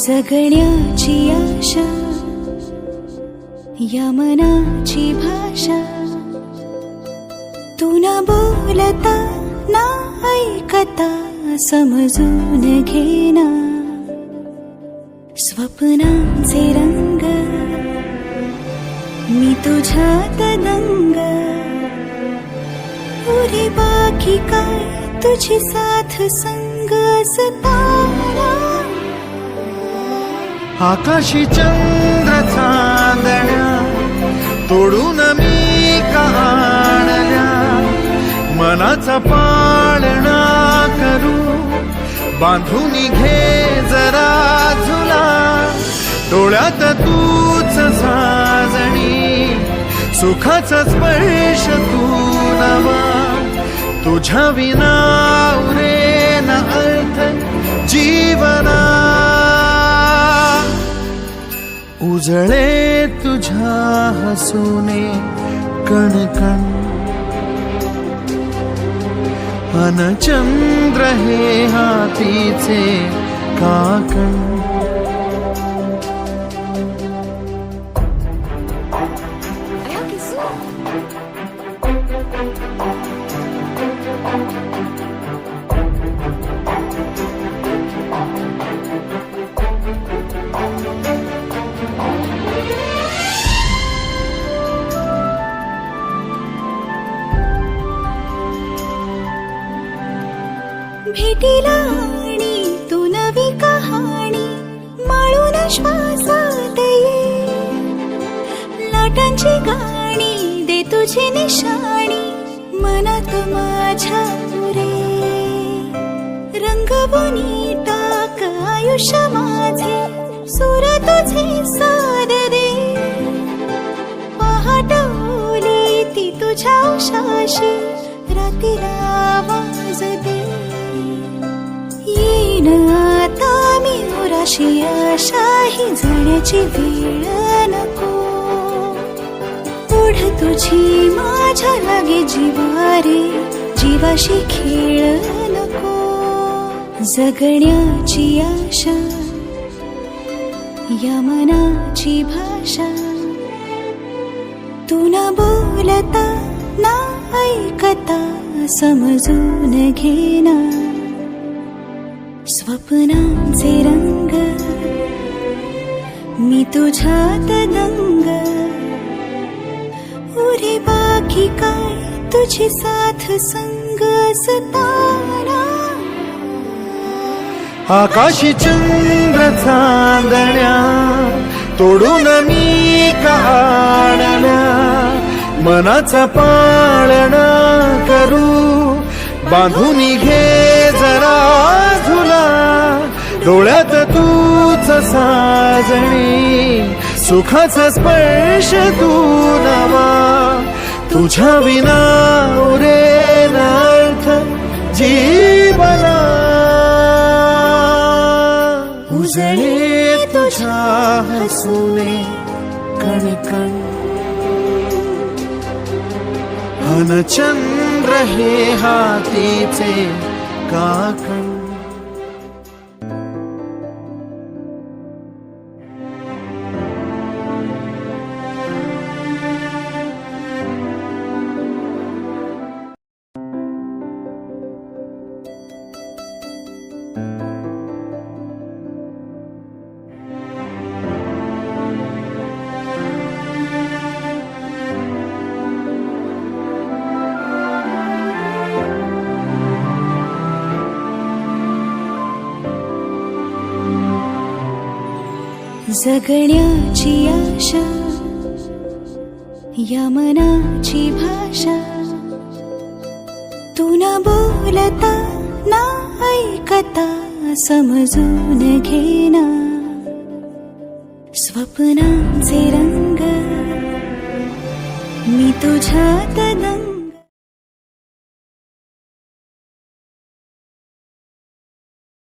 जगण्याची आशा या मनाची भाषा तू न बोलता ना ऐकता समजून घेना स्वप्नांचे रंग मी तुझ्यात दंग उरे बाकी काय तुझी साथ संग असताना आकाशी चंद्र चांदण्या तोडून मी का आणल्या मनाचा पाळणा करू बांधून घे जरा झुला डोळ्यात तूच साजणी सुखाचा स्पर्श तू नवा तुझ्या विना उरेन अर्थ जीवना उजळे तुझ्या हसूने कणकण अन चंद्र हे हातीचे काकण भेटीला आणि तू नवी कहाणी माळून श्वासात ये लाटांची गाणी दे तुझी निशाणी मनात माझ्या रे रंगवून टाक आयुष्य माझे सूर तुझे साद दे पहाटवली ती तुझ्या उशाशी रात्रीला आवाज दे येईन आता मी उराशी आशाही जाण्याची वेळ नको पुढ तुझी माझ्या लागे जीवारे जीवाशी खेळ नको जगण्याची आशा या मनाची भाषा तू न बोलता ना ऐकता समजून घेना स्वप्नांचे रंग मी तुझ्यात दंग उरे बाकी काय तुझी साथ संग असताना आकाशी चंद्र चांदण्या तोडून मी का आणल्या मनाचा पाळणा करू बांधून घे जरा झुला डोळ्यात तूच साजणी सुखाचा स्पर्श तू नवा तुझ्या विना उरेन अर्थ जीवना उजळे तुझ्या हसूने कणकण अन चंद्र हे हातीचे काकण जगण्याची आशा या मनाची भाषा तू न बोलता ना ऐकता समजून घेना स्वप्नांचे रंग मी तुझ्यात दंग